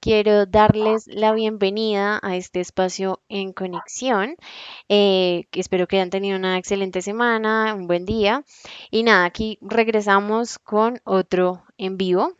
Quiero darles la bienvenida a este espacio en conexión. Que espero que hayan tenido una excelente semana, un buen día. Y nada, aquí regresamos con otro en vivo.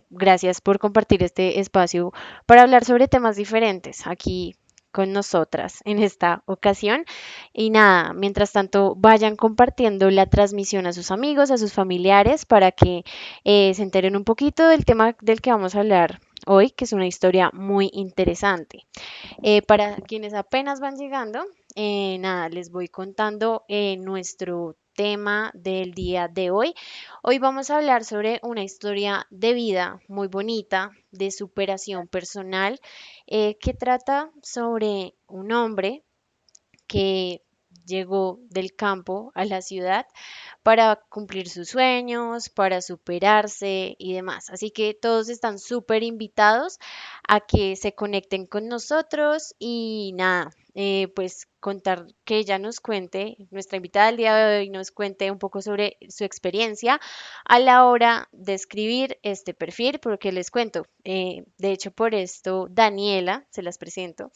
Gracias por compartir este espacio para hablar sobre temas diferentes aquí con nosotras en esta ocasión. Y nada, mientras tanto, vayan compartiendo la transmisión a sus amigos, a sus familiares, para que se enteren un poquito del tema del que vamos a hablar hoy, que es una historia muy interesante. Para quienes apenas van llegando, nada, les voy contando nuestro tema del día de hoy. Hoy vamos a hablar sobre una historia de vida muy bonita, de superación personal, que trata sobre un hombre que llegó del campo a la ciudad para cumplir sus sueños, para superarse y demás. Así que todos están súper invitados a que se conecten con nosotros y nada, pues contar que ella nos cuente, nuestra invitada del día de hoy nos cuente un poco sobre su experiencia a la hora de escribir este perfil, porque les cuento, de hecho por esto Daniela, se las presento,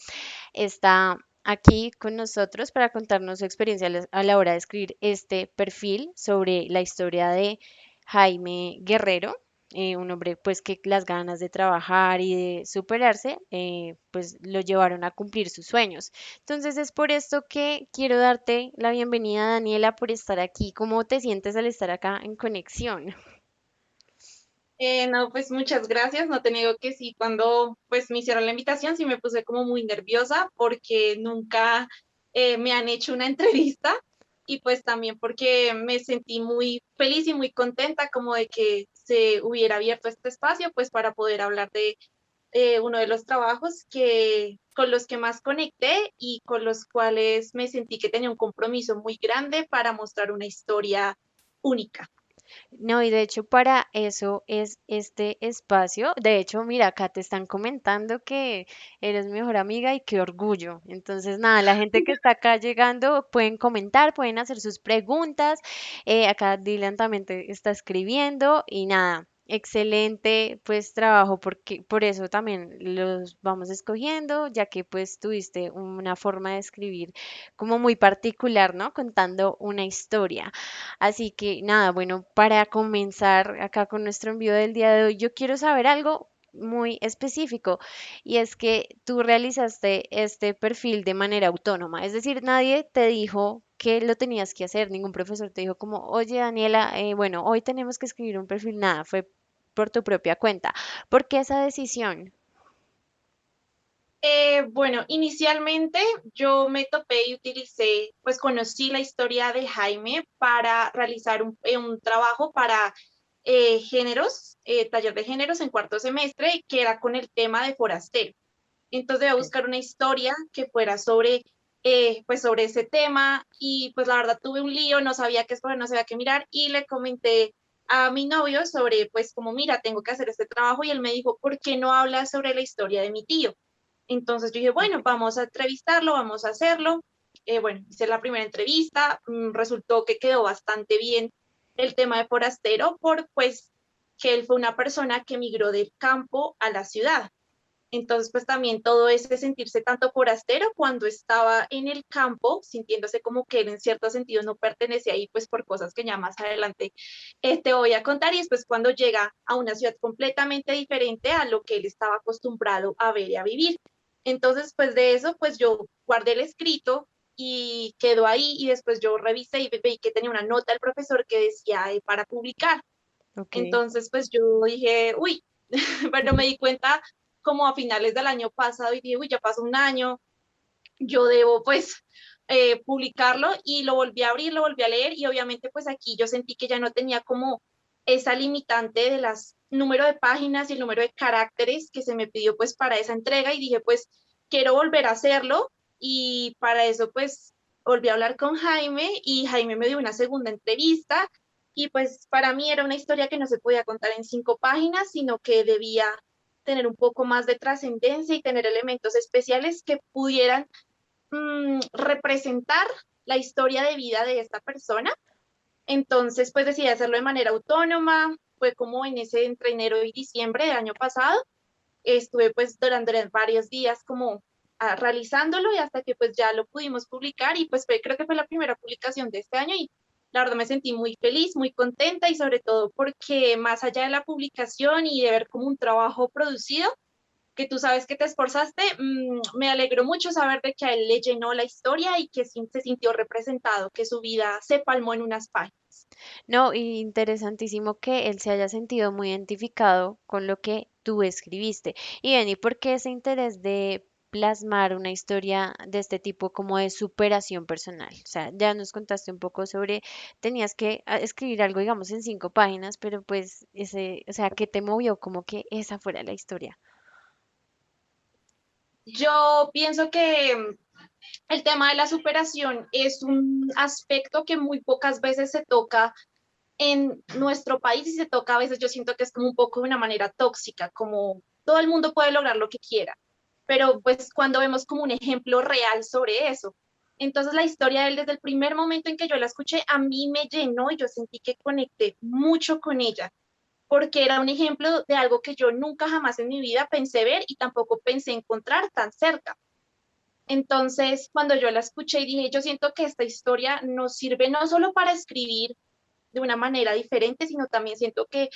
está aquí con nosotros para contarnos su experiencia a la hora de escribir este perfil sobre la historia de Jaime Guerrero, un hombre pues que las ganas de trabajar y de superarse pues lo llevaron a cumplir sus sueños. Entonces es por esto que quiero darte la bienvenida, Daniela, por estar aquí. ¿Cómo te sientes al estar acá en conexión? No, pues muchas gracias. No te niego que sí, cuando pues me hicieron la invitación sí me puse como muy nerviosa porque nunca me han hecho una entrevista y pues también porque me sentí muy feliz y muy contenta como de que se hubiera abierto este espacio pues para poder hablar de uno de los trabajos que con los que más conecté y con los cuales me sentí que tenía un compromiso muy grande para mostrar una historia única. No, y de hecho para eso es este espacio. De hecho, mira, acá te están comentando que eres mi mejor amiga y qué orgullo. Entonces, nada, la gente que está acá llegando pueden comentar, pueden hacer sus preguntas. Acá Dylan también te está escribiendo y nada. Excelente, pues trabajo porque por eso también los vamos escogiendo, ya que pues tuviste una forma de escribir como muy particular, ¿no? Contando una historia. Así que nada, bueno, para comenzar acá con nuestro envío del día de hoy, yo quiero saber algo muy específico y es que tú realizaste este perfil de manera autónoma, es decir, nadie te dijo que lo tenías que hacer, ningún profesor te dijo como, oye Daniela, bueno, hoy tenemos que escribir un perfil, nada, fue por tu propia cuenta. ¿Por qué esa decisión? Bueno, inicialmente yo me topé y utilicé, pues conocí la historia de Jaime para realizar un trabajo para géneros, taller de géneros en cuarto semestre, que era con el tema de forastero. Entonces voy a buscar una historia que fuera sobre, pues sobre ese tema y pues la verdad tuve un lío, no sabía qué escoger, no sabía qué mirar y le comenté a mi novio sobre, pues como, mira, tengo que hacer este trabajo y él me dijo, ¿por qué no hablas sobre la historia de mi tío? Entonces yo dije, bueno, Ok. vamos a entrevistarlo, vamos a hacerlo. Bueno, hice la primera entrevista, resultó que quedó bastante bien el tema de forastero, por pues que él fue una persona que migró del campo a la ciudad. Entonces, pues también todo ese sentirse tanto forastero cuando estaba en el campo, sintiéndose como que él en cierto sentido no pertenece ahí, pues por cosas que ya más adelante te voy a contar, y después cuando llega a una ciudad completamente diferente a lo que él estaba acostumbrado a ver y a vivir. Entonces, pues de eso, pues yo guardé el escrito y quedó ahí y después yo revisé y vi que tenía una nota del profesor que decía para publicar. Ok. Entonces, pues yo dije, uy, pero me di cuenta como a finales del año pasado y dije, uy, ya pasó un año, yo debo pues publicarlo y lo volví a abrir, lo volví a leer y obviamente pues aquí yo sentí que ya no tenía como esa limitante de las número de páginas y el número de caracteres que se me pidió pues para esa entrega y dije pues quiero volver a hacerlo y para eso pues volví a hablar con Jaime y Jaime me dio una segunda entrevista y pues para mí era una historia que no se podía contar en 5 páginas, sino que debía tener un poco más de trascendencia y tener elementos especiales que pudieran representar la historia de vida de esta persona. Entonces, pues decidí hacerlo de manera autónoma, fue como en ese entre enero y diciembre del año pasado, Estuve pues durante varios días como realizándolo y hasta que pues ya lo pudimos publicar y pues creo que fue la primera publicación de este año y la verdad me sentí muy feliz, muy contenta y sobre todo porque más allá de la publicación y de ver como un trabajo producido, que tú sabes que te esforzaste, me alegró mucho saber de que a él le llenó la historia y que se sintió representado, que su vida se palmó en unas páginas. No, y interesantísimo que él se haya sentido muy identificado con lo que tú escribiste. Y Benny, ¿por qué ese interés de plasmar una historia de este tipo como de superación personal? O sea, ya nos contaste un poco sobre, tenías que escribir algo, digamos, en 5 páginas, pero pues ese, o sea, ¿qué te movió como que esa fuera la historia? Yo pienso que el tema de la superación es un aspecto que muy pocas veces se toca en nuestro país y se toca a veces, yo siento que es como un poco de una manera tóxica, como todo el mundo puede lograr lo que quiera, pero pues cuando vemos como un ejemplo real sobre eso. Entonces la historia de él desde el primer momento en que yo la escuché, a mí me llenó y yo sentí que conecté mucho con ella, porque era un ejemplo de algo que yo nunca jamás en mi vida pensé ver y tampoco pensé encontrar tan cerca. Entonces, cuando yo la escuché y dije, yo siento que esta historia nos sirve no solo para escribir de una manera diferente, sino también siento que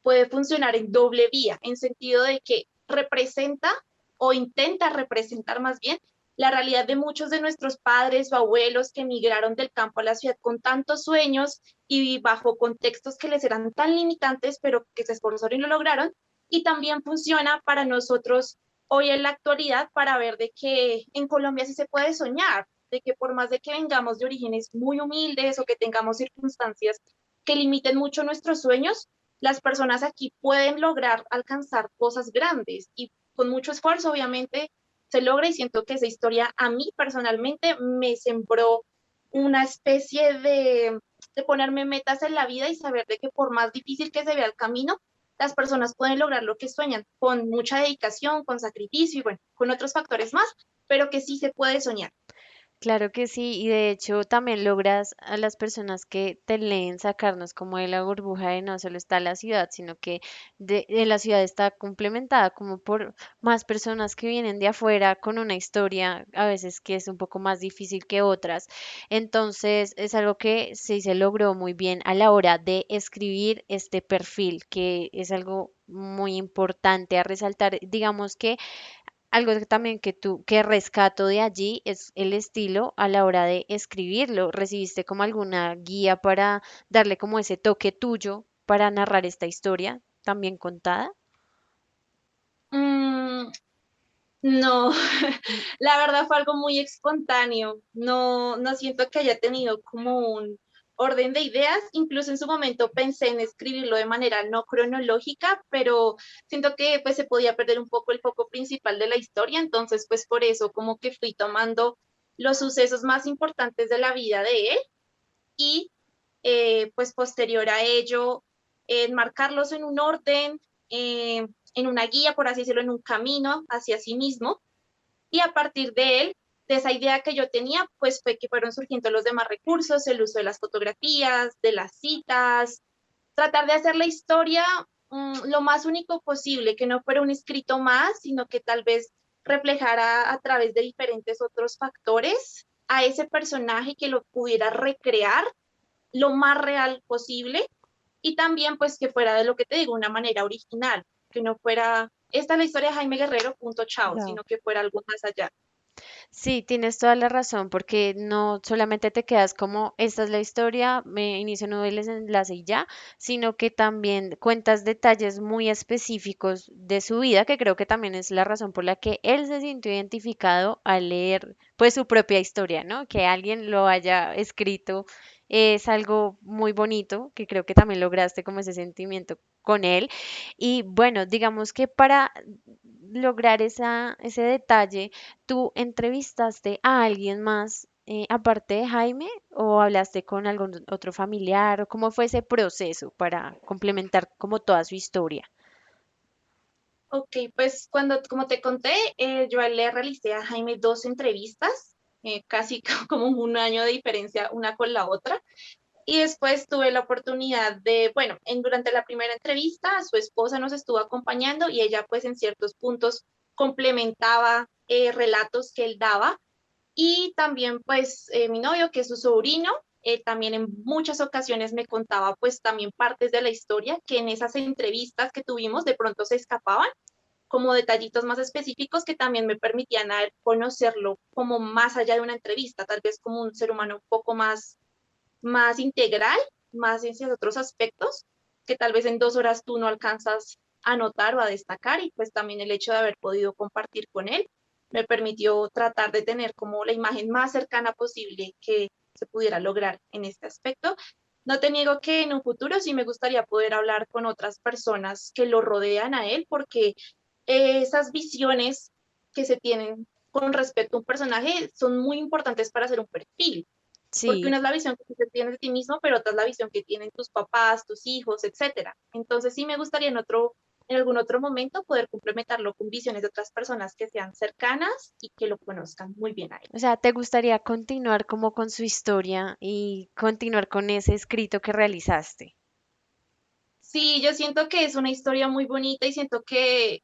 puede funcionar en doble vía, en sentido de que representa o intenta representar más bien la realidad de muchos de nuestros padres o abuelos que emigraron del campo a la ciudad con tantos sueños y bajo contextos que les eran tan limitantes, pero que se esforzaron y lo lograron. Y también funciona para nosotros hoy en la actualidad para ver de que en Colombia sí se puede soñar, de que por más de que vengamos de orígenes muy humildes o que tengamos circunstancias que limiten mucho nuestros sueños, las personas aquí pueden lograr alcanzar cosas grandes y con mucho esfuerzo, obviamente, se logra y siento que esa historia a mí personalmente me sembró una especie de ponerme metas en la vida y saber de que por más difícil que se vea el camino, las personas pueden lograr lo que sueñan con mucha dedicación, con sacrificio y bueno, con otros factores más, pero que sí se puede soñar. Claro que sí, y de hecho también logras a las personas que te leen sacarnos como de la burbuja de no solo está la ciudad, sino que de la ciudad está complementada como por más personas que vienen de afuera con una historia, a veces que es un poco más difícil que otras. Entonces es algo que sí se logró muy bien a la hora de escribir este perfil, que es algo muy importante a resaltar. Digamos que algo que también que rescato de allí es el estilo a la hora de escribirlo. ¿Recibiste como alguna guía para darle como ese toque tuyo para narrar esta historia también contada? Mm, no, la verdad fue algo muy espontáneo. No, no siento que haya tenido como un orden de ideas. Incluso en su momento pensé en escribirlo de manera no cronológica, pero siento que pues se podía perder un poco el foco principal de la historia. Entonces, pues por eso como que fui tomando los sucesos más importantes de la vida de él y pues posterior a ello, enmarcarlos en un orden, en una guía, por así decirlo, en un camino hacia sí mismo y a partir de él, de esa idea que yo tenía, pues fue que fueron surgiendo los demás recursos, el uso de las fotografías, de las citas, tratar de hacer la historia lo más único posible, que no fuera un escrito más, sino que tal vez reflejara a través de diferentes otros factores a ese personaje que lo pudiera recrear lo más real posible y también pues que fuera de lo que te digo, una manera original, que no fuera, esta es la historia de Jaime Guerrero, punto chao, Chao. sino que fuera algo más allá. Sí, tienes toda la razón, porque no solamente te quedas como, esta es la historia, me inicio, nudo y desenlace y ya, sino que también cuentas detalles muy específicos de su vida, que creo que también es la razón por la que él se sintió identificado al leer pues su propia historia, ¿no? Que alguien lo haya escrito es algo muy bonito, que creo que también lograste como ese sentimiento con él. Y bueno, digamos que para lograr ese detalle, ¿tú entrevistaste a alguien más aparte de Jaime o hablaste con algún otro familiar o cómo fue ese proceso para complementar como toda su historia? Ok, pues cuando, como te conté, yo le realicé a Jaime dos entrevistas, casi como un año de diferencia una con la otra. Y después tuve la oportunidad de, bueno, durante la primera entrevista, su esposa nos estuvo acompañando y ella pues en ciertos puntos complementaba relatos que él daba. Y también pues mi novio, que es su sobrino, también en muchas ocasiones me contaba pues también partes de la historia que en esas entrevistas que tuvimos de pronto se escapaban, como detallitos más específicos que también me permitían a él conocerlo como más allá de una entrevista, tal vez como un ser humano un poco más integral, más en esos otros aspectos que tal vez en 2 horas tú no alcanzas a notar o a destacar, y pues también el hecho de haber podido compartir con él me permitió tratar de tener como la imagen más cercana posible que se pudiera lograr en este aspecto. No te niego que en un futuro sí me gustaría poder hablar con otras personas que lo rodean a él, porque esas visiones que se tienen con respecto a un personaje son muy importantes para hacer un perfil, porque Sí. una es la visión que tú tienes de ti mismo, pero otra es la visión que tienen tus papás, tus hijos, etcétera. Entonces sí me gustaría en algún otro momento poder complementarlo con visiones de otras personas que sean cercanas y que lo conozcan muy bien a él. O sea, ¿te gustaría continuar como con su historia y continuar con ese escrito que realizaste? Sí, yo siento que es una historia muy bonita y siento que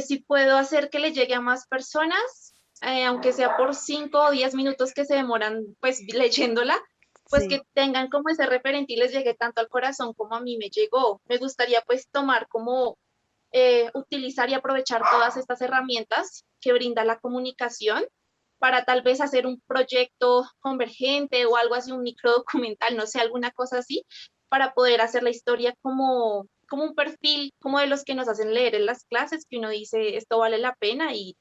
si puedo hacer que le llegue a más personas, aunque sea por 5 o 10 minutos que se demoran pues leyéndola, pues Sí. que tengan como ese referente y les llegue tanto al corazón como a mí me llegó. Me gustaría pues tomar como utilizar y aprovechar todas estas herramientas que brinda la comunicación para tal vez hacer un proyecto convergente o algo así, un microdocumental, no sé, alguna cosa así, para poder hacer la historia como un perfil, como de los que nos hacen leer en las clases, que uno dice, esto vale la pena y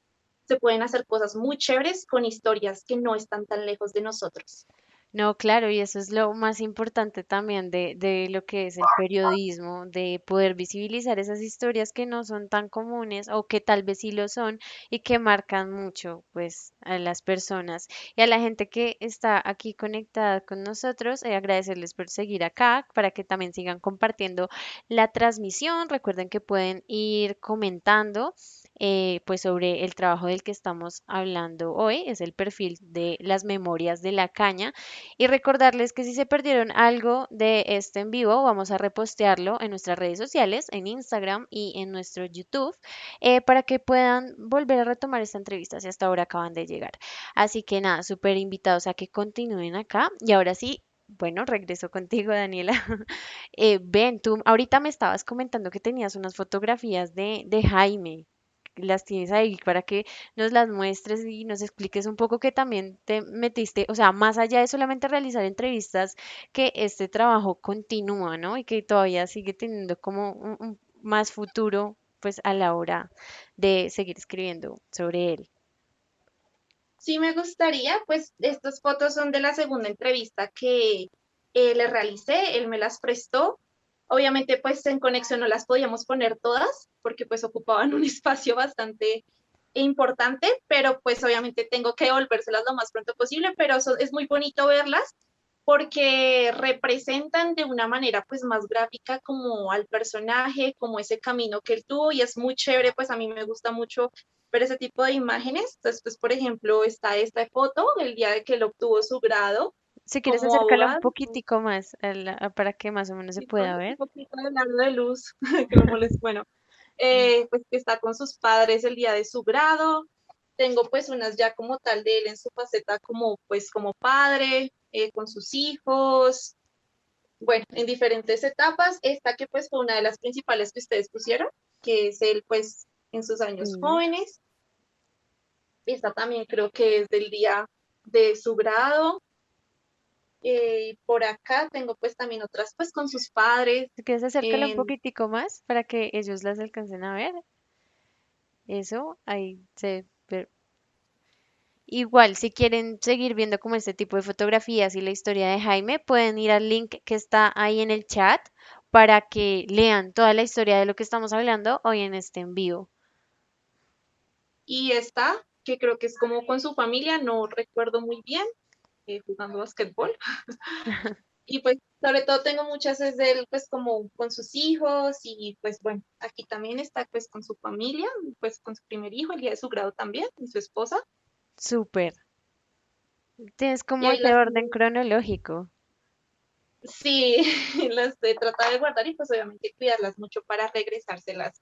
se pueden hacer cosas muy chéveres con historias que no están tan lejos de nosotros. No, claro, y eso es lo más importante también de lo que es el periodismo, de poder visibilizar esas historias que no son tan comunes o que tal vez sí lo son y que marcan mucho, pues, a las personas y a la gente que está aquí conectada con nosotros. Agradecerles por seguir acá para que también sigan compartiendo la transmisión. Recuerden que pueden ir comentando. Pues sobre el trabajo del que estamos hablando hoy, es el perfil de las memorias de la caña y recordarles que si se perdieron algo de este en vivo, vamos a repostearlo en nuestras redes sociales, en Instagram y en nuestro YouTube, para que puedan volver a retomar esta entrevista si hasta ahora acaban de llegar. Así que nada, súper invitados a que continúen acá. Y ahora sí, bueno, regreso contigo, Daniela. Ven, tú ahorita me estabas comentando que tenías unas fotografías de Jaime. Las tienes ahí para que nos las muestres y nos expliques un poco que también te metiste, o sea, más allá de solamente realizar entrevistas, que este trabajo continúa, ¿no? Y que todavía sigue teniendo como un más futuro, pues a la hora de seguir escribiendo sobre él. Sí me gustaría, pues estas fotos son de la segunda entrevista que le realicé, él me las prestó. Obviamente, pues en conexión no las podíamos poner todas porque pues ocupaban un espacio bastante importante, pero pues obviamente tengo que devolvérselas lo más pronto posible, pero es muy bonito verlas porque representan de una manera pues más gráfica como al personaje, como ese camino que él tuvo, y es muy chévere, pues a mí me gusta mucho ver ese tipo de imágenes. Entonces, pues, por ejemplo, está esta foto del día de que él obtuvo su grado Si quieres como acércala un abogado, poquitico más para que más o menos se y con pueda un ver. poquito de largo de luz que me molesta. Bueno, pues que está con sus padres el día de su grado. Tengo pues unas ya como tal de él en su faceta como pues como padre, con sus hijos, bueno, en diferentes etapas. Esta que pues fue una de las principales que ustedes pusieron, que es él pues en sus años Sí. jóvenes. Esta también creo que es del día de su grado. Por acá tengo pues también otras pues con sus padres. Si quieres acércala un En, poquitico más para que ellos las alcancen a ver. Eso, ahí se ve. Igual, si quieren seguir viendo como este tipo de fotografías y la historia de Jaime, pueden ir al link que está ahí en el chat para que lean toda la historia de lo que estamos hablando hoy en este en vivo. y esta, que creo que es como con su familia, no recuerdo muy bien, jugando basquetbol. Y pues sobre todo tengo muchas es de él pues como con sus hijos, y pues bueno, aquí también está pues con su familia, pues con su primer hijo, el día de su grado también, y su esposa. Súper. Tienes Y como ahí ese las orden tengo. cronológico. sí, las he tratado de guardar y pues obviamente cuidarlas mucho para regresárselas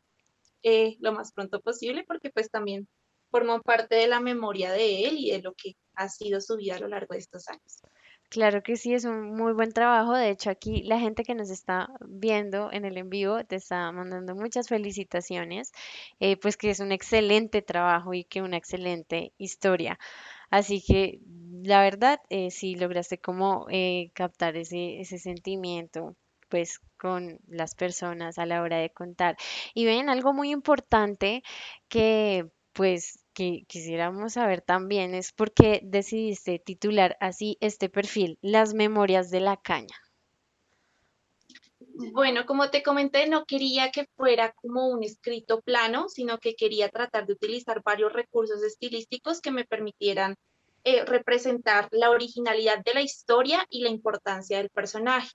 lo más pronto posible, porque pues también forman parte de la memoria de él y de lo que ha sido su vida a lo largo de estos años. Claro que sí, es un muy buen trabajo. De hecho, aquí la gente que nos está viendo en el en vivo te está mandando muchas felicitaciones, pues que es un excelente trabajo y que una excelente historia. Así que la verdad, sí lograste como captar ese sentimiento, pues con las personas a la hora de contar. Y ven, algo muy importante que pues que quisiéramos saber también es por qué decidiste titular así este perfil, Las Memorias de la Caña. Bueno, como te comenté, no quería que fuera como un escrito plano, sino que quería tratar de utilizar varios recursos estilísticos que me permitieran representar la originalidad de la historia y la importancia del personaje.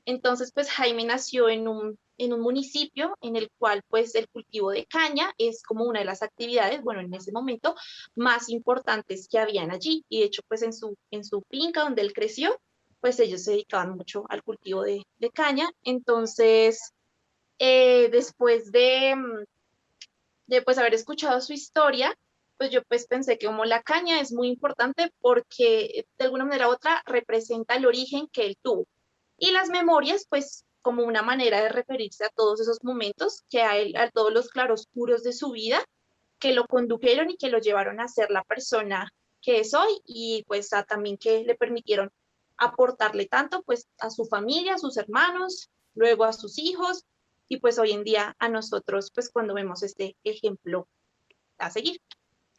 Entonces, pues Jaime nació en un municipio en el cual pues el cultivo de caña es como una de las actividades, bueno, en ese momento, más importantes que habían allí. Y de hecho, pues en su finca donde él creció, pues ellos se dedicaban mucho al cultivo de caña. Entonces, después de pues haber escuchado su historia, pues yo pues pensé que como la caña es muy importante porque de alguna manera u otra representa el origen que él tuvo. Y las memorias, pues como una manera de referirse a todos esos momentos, que a él, a todos los claroscuros de su vida, que lo condujeron y que lo llevaron a ser la persona que es hoy y pues también que le permitieron aportarle tanto pues a su familia, a sus hermanos, luego a sus hijos y pues hoy en día a nosotros pues cuando vemos este ejemplo a seguir.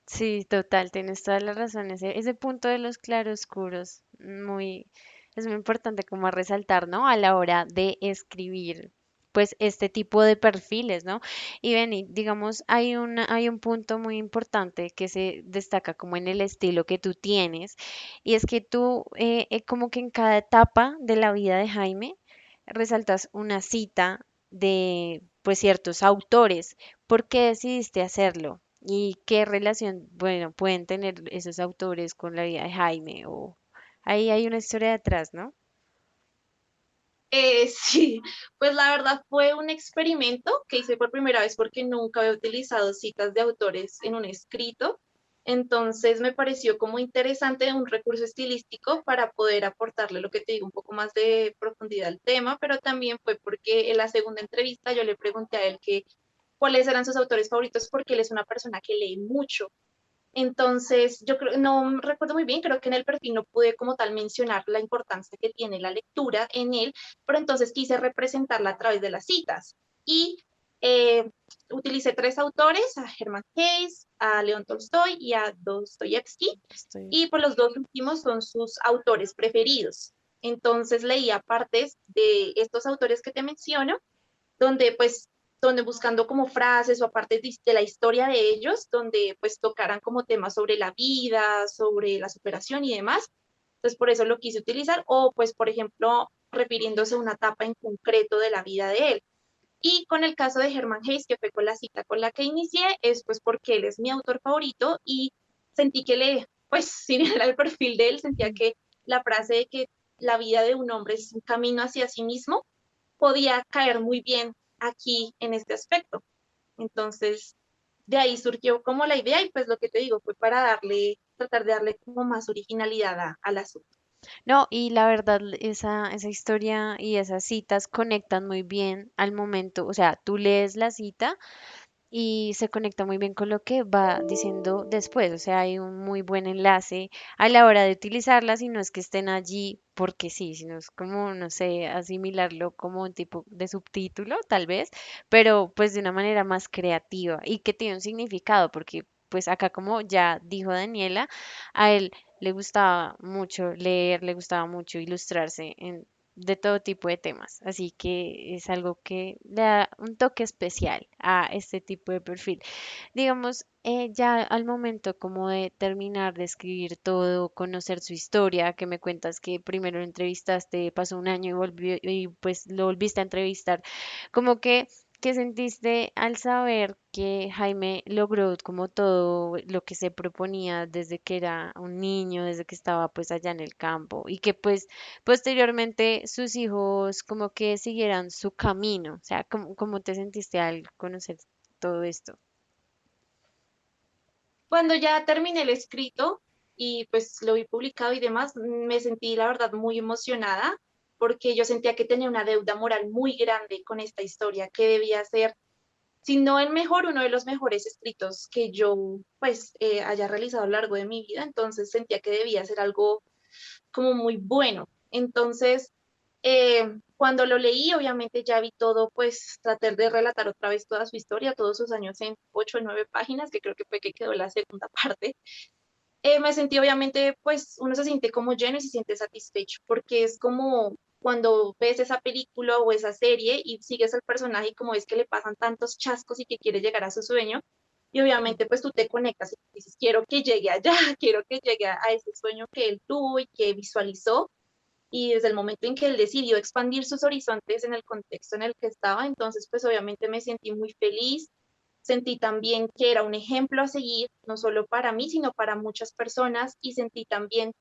Sí, total, tienes toda la razón. Ese punto de los claroscuros, es muy importante como a resaltar, ¿no? A la hora de escribir, pues, este tipo de perfiles, ¿no? Y Beni, digamos, hay un punto muy importante que se destaca como en el estilo que tú tienes, y es que tú, como que en cada etapa de la vida de Jaime, resaltas una cita de, pues, ciertos autores. ¿Por qué decidiste hacerlo? ¿Y qué relación, bueno, pueden tener esos autores con la vida de Jaime? O ahí hay una historia detrás, ¿no? Sí, pues la verdad fue un experimento que hice por primera vez porque nunca había utilizado citas de autores en un escrito. Entonces me pareció como interesante un recurso estilístico para poder aportarle lo que te digo, un poco más de profundidad al tema, pero también fue porque en la segunda entrevista yo le pregunté a él que cuáles eran sus autores favoritos porque él es una persona que lee mucho. Entonces, yo creo, no recuerdo muy bien, creo que en el perfil no pude como tal mencionar la importancia que tiene la lectura en él, pero entonces quise representarla a través de las citas. Y eh, utilicé tres autores, a Hermann Hesse, a León Tolstoy y a Dostoyevsky, Estoy. y pues los dos últimos son sus autores preferidos. Entonces leía partes de estos autores que te menciono donde pues donde buscando como frases o aparte de la historia de ellos, donde pues tocaran como temas sobre la vida, sobre la superación y demás. Entonces por eso lo quise utilizar o pues por ejemplo refiriéndose a una etapa en concreto de la vida de él. Y con el caso de Hermann Hesse, que fue con la cita con la que inicié, es pues porque él es mi autor favorito y sentí que pues si bien era el perfil de él, sentía que la frase de que la vida de un hombre es un camino hacia sí mismo, podía caer muy bien aquí en este aspecto. Entonces, de ahí surgió como la idea y pues lo que te digo fue para tratar de darle como más originalidad al asunto. No, y la verdad, esa historia y esas citas conectan muy bien al momento. O sea, tú lees la cita y se conecta muy bien con lo que va diciendo después. O sea, hay un muy buen enlace a la hora de utilizarlas y no es que estén allí porque sí, sino es como, no sé, asimilarlo como un tipo de subtítulo, tal vez, pero pues de una manera más creativa y que tiene un significado, porque pues acá como ya dijo Daniela, a él le gustaba mucho leer, le gustaba mucho ilustrarse en de todo tipo de temas. Así que es algo que le da un toque especial a este tipo de perfil. Digamos, ya al momento como de terminar de escribir todo, conocer su historia, que me cuentas que primero lo entrevistaste, pasó un año y volvió y pues lo volviste a entrevistar, como que ¿qué sentiste al saber que Jaime logró como todo lo que se proponía desde que era un niño, desde que estaba pues allá en el campo y que pues posteriormente sus hijos como que siguieran su camino? O sea, ¿cómo te sentiste al conocer todo esto? Cuando ya terminé el escrito y pues lo vi publicado y demás, me sentí la verdad muy emocionada porque yo sentía que tenía una deuda moral muy grande con esta historia, que debía ser, si no el mejor, uno de los mejores escritos que yo pues haya realizado a lo largo de mi vida. Entonces sentía que debía ser algo como muy bueno. Entonces, cuando lo leí, obviamente ya vi todo, pues tratar de relatar otra vez toda su historia, todos sus años en 8 o 9 páginas, que creo que fue que quedó la segunda parte. Me sentí obviamente, pues uno se siente como lleno y se siente satisfecho, porque es como cuando ves esa película o esa serie y sigues al personaje y como ves que le pasan tantos chascos y que quiere llegar a su sueño, y obviamente pues tú te conectas y dices, quiero que llegue allá, quiero que llegue a ese sueño que él tuvo y que visualizó, y desde el momento en que él decidió expandir sus horizontes en el contexto en el que estaba, entonces pues obviamente me sentí muy feliz, sentí también que era un ejemplo a seguir, no solo para mí, sino para muchas personas, y sentí también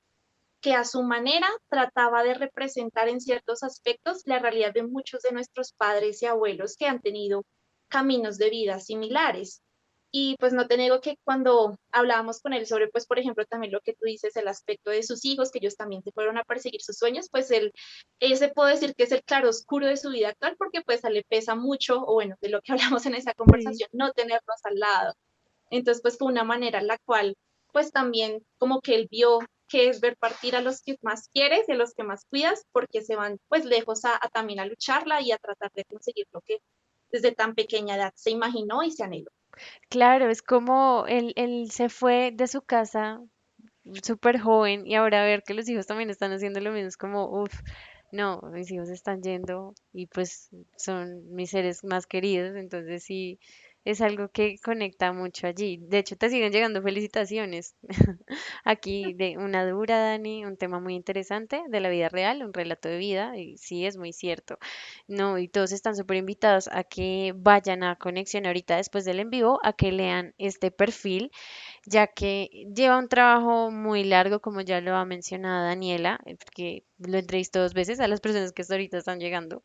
que a su manera trataba de representar en ciertos aspectos la realidad de muchos de nuestros padres y abuelos que han tenido caminos de vida similares. Y pues no te niego que cuando hablábamos con él sobre, pues por ejemplo, también lo que tú dices, el aspecto de sus hijos, que ellos también se fueron a perseguir sus sueños, pues él, ese puedo decir que es el claro oscuro de su vida actual, porque pues a él le pesa mucho, o bueno, de lo que hablamos en esa Sí. conversación, no tenerlos al lado. Entonces, pues fue una manera en la cual, pues también como que él vio que es ver partir a los que más quieres y a los que más cuidas, porque se van pues lejos a también a lucharla y a tratar de conseguir lo que desde tan pequeña edad se imaginó y se anheló. Claro, es como él se fue de su casa súper joven y ahora ver que los hijos también están haciendo lo mismo es como, uff, no, mis hijos están yendo y pues son mis seres más queridos, entonces sí, es algo que conecta mucho allí. De hecho, te siguen llegando felicitaciones. Aquí de una dura, Dani, un tema muy interesante de la vida real, un relato de vida, y sí, es muy cierto. No, y todos están súper invitados a que vayan a Conexión ahorita después del en vivo, a que lean este perfil ya que lleva un trabajo muy largo, como ya lo ha mencionado Daniela, porque lo entrevistó 2 veces a las personas que hasta ahorita están llegando.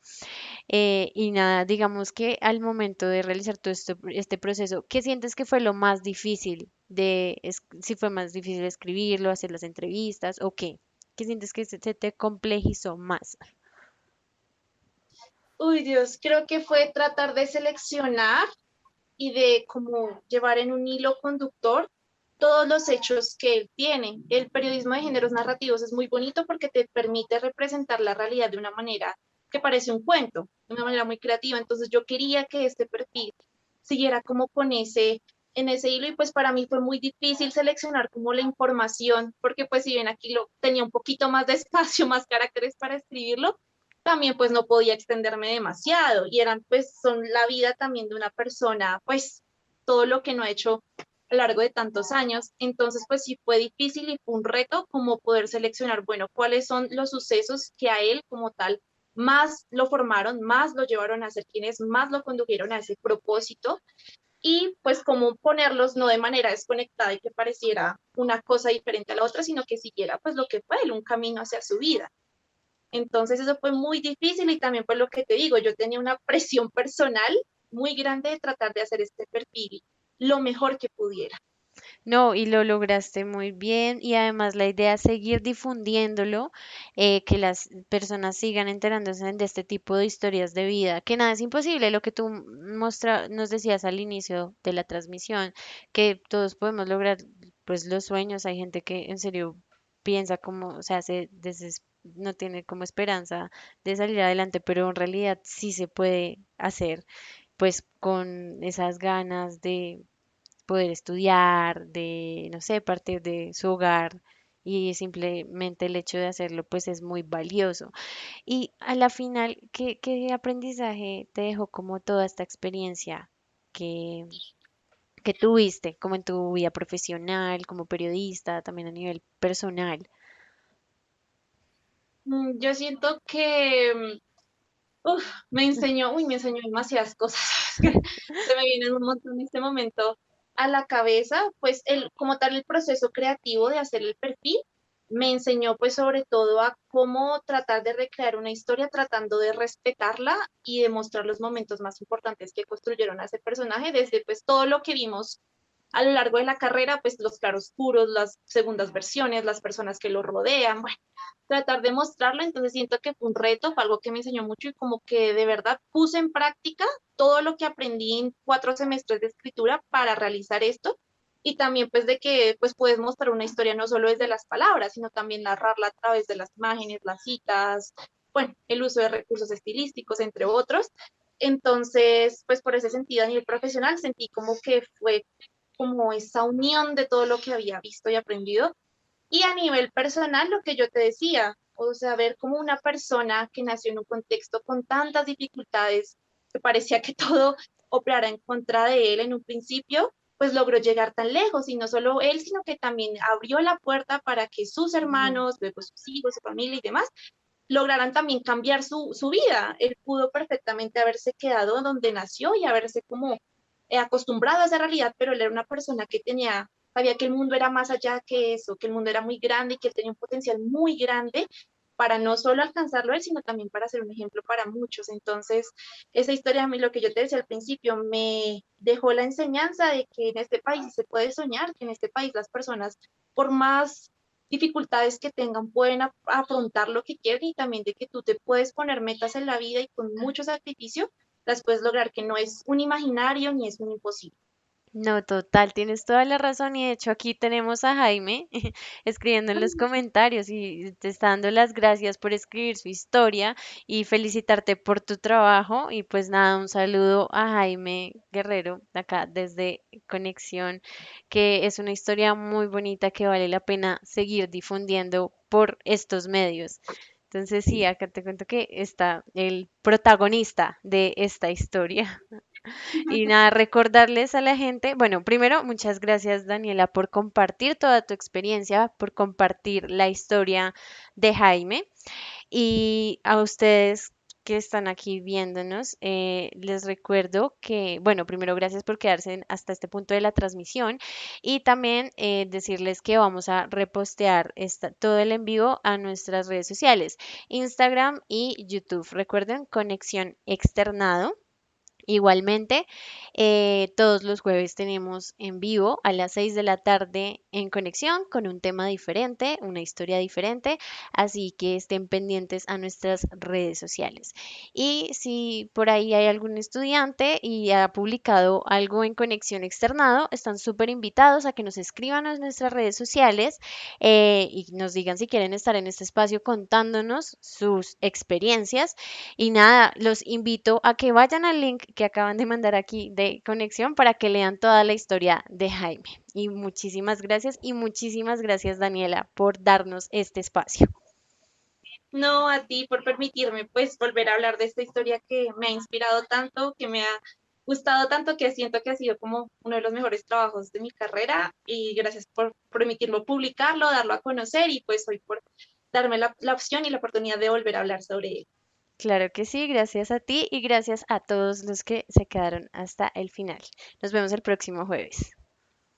Y nada, digamos que al momento de realizar todo este proceso, ¿qué sientes que fue lo más difícil si fue más difícil escribirlo, hacer las entrevistas o qué? ¿Qué sientes que se te complejizó más? Uy, Dios, creo que fue tratar de seleccionar y de como llevar en un hilo conductor todos los hechos que él tiene. El periodismo de géneros narrativos es muy bonito porque te permite representar la realidad de una manera que parece un cuento, de una manera muy creativa. Entonces yo quería que este perfil siguiera como con en ese hilo, y pues para mí fue muy difícil seleccionar como la información, porque pues si bien aquí lo tenía un poquito más de espacio, más caracteres para escribirlo, también pues no podía extenderme demasiado, y eran pues son la vida también de una persona, pues todo lo que no ha hecho a lo largo de tantos años. Entonces pues sí fue difícil y fue un reto como poder seleccionar, bueno, cuáles son los sucesos que a él como tal más lo formaron, más lo llevaron a ser quien es, más lo condujeron a ese propósito, y pues cómo ponerlos no de manera desconectada y que pareciera una cosa diferente a la otra, sino que siguiera pues lo que fue él, un camino hacia su vida. Entonces eso fue muy difícil, y también pues lo que te digo, yo tenía una presión personal muy grande de tratar de hacer este perfil lo mejor que pudiera. No, y lo lograste muy bien y además la idea es seguir difundiéndolo, que las personas sigan enterándose de este tipo de historias de vida, que nada es imposible, lo que tú nos decías al inicio de la transmisión, que todos podemos lograr pues los sueños, hay gente que en serio piensa como, o sea, no tiene como esperanza de salir adelante, pero en realidad sí se puede hacer pues con esas ganas de poder estudiar, de, no sé, partir de su hogar y simplemente el hecho de hacerlo pues es muy valioso. Y a la final, ¿qué aprendizaje te dejó como toda esta experiencia que, que tuviste, como en tu vida profesional, como periodista, también a nivel personal? Yo siento que me enseñó, me enseñó demasiadas cosas. Se me viene un montón en este momento a la cabeza, pues como tal el proceso creativo de hacer el perfil me enseñó pues sobre todo a cómo tratar de recrear una historia tratando de respetarla y de mostrar los momentos más importantes que construyeron a ese personaje desde pues todo lo que vimos a lo largo de la carrera, pues los claroscuros, las segundas versiones, las personas que lo rodean, bueno, tratar de mostrarlo, entonces siento que fue un reto, fue algo que me enseñó mucho y como que de verdad puse en práctica todo lo que aprendí en 4 semestres de escritura para realizar esto y también pues de que pues puedes mostrar una historia no solo desde las palabras, sino también narrarla a través de las imágenes, las citas, bueno, el uso de recursos estilísticos, entre otros. Entonces, pues por ese sentido a nivel profesional sentí como que fue como esa unión de todo lo que había visto y aprendido. Y a nivel personal, lo que yo te decía, o sea, ver como una persona que nació en un contexto con tantas dificultades, que parecía que todo operara en contra de él en un principio, pues logró llegar tan lejos y no solo él, sino que también abrió la puerta para que sus Ujú. hermanos, luego sus hijos, su familia y demás, lograran también cambiar su vida. Él pudo perfectamente haberse quedado donde nació y haberse como acostumbrado a esa realidad, pero él era una persona que tenía, sabía que el mundo era más allá que eso, que el mundo era muy grande y que él tenía un potencial muy grande para no solo alcanzarlo él, sino también para ser un ejemplo para muchos. Entonces, esa historia, a mí lo que yo te decía al principio, me dejó la enseñanza de que en este país se puede soñar, que en este país las personas, por más dificultades que tengan, pueden afrontar lo que quieren y también de que tú te puedes poner metas en la vida y con mucho sacrificio las puedes lograr, que no es un imaginario ni es un imposible. No, total, tienes toda la razón y de hecho aquí tenemos a Jaime escribiendo en los comentarios y te está dando las gracias por escribir su historia y felicitarte por tu trabajo y pues nada, un saludo a Jaime Guerrero de acá desde Conexión, que es una historia muy bonita que vale la pena seguir difundiendo por estos medios. Entonces sí, acá te cuento que está el protagonista de esta historia. Y nada, recordarles a la gente, bueno, primero, muchas gracias Daniela por compartir toda tu experiencia, por compartir la historia de Jaime. Y a ustedes que están aquí viéndonos, les recuerdo que, bueno, primero gracias por quedarse hasta este punto de la transmisión y también decirles que vamos a repostear todo el en vivo a nuestras redes sociales, Instagram y YouTube. Recuerden, Conexión Externado. Igualmente, todos los jueves tenemos en vivo a las 6 de la tarde en conexión con un tema diferente, una historia diferente, así que estén pendientes a nuestras redes sociales. Y si por ahí hay algún estudiante y ha publicado algo en Conexión Externado, están súper invitados a que nos escriban a nuestras redes sociales y nos digan si quieren estar en este espacio contándonos sus experiencias y nada, los invito a que vayan al link que acaban de mandar aquí de conexión para que lean toda la historia de Jaime. Y muchísimas gracias Daniela por darnos este espacio. No a ti por permitirme pues volver a hablar de esta historia que me ha inspirado tanto, que me ha gustado tanto, que siento que ha sido como uno de los mejores trabajos de mi carrera y gracias por permitirme publicarlo, darlo a conocer y pues hoy por darme la opción y la oportunidad de volver a hablar sobre él. Claro que sí, gracias a ti y gracias a todos los que se quedaron hasta el final. Nos vemos el próximo jueves.